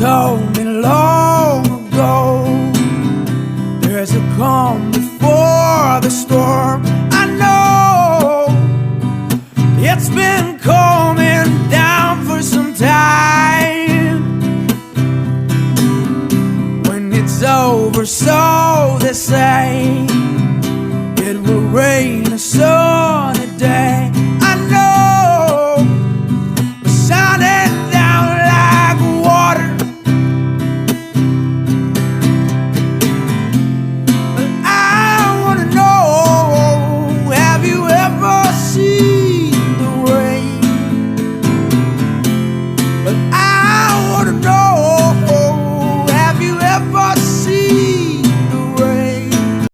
told me long ago, there's a calm before the storm. I know it's been coming down for some time. When it's over, so they say, it will rain so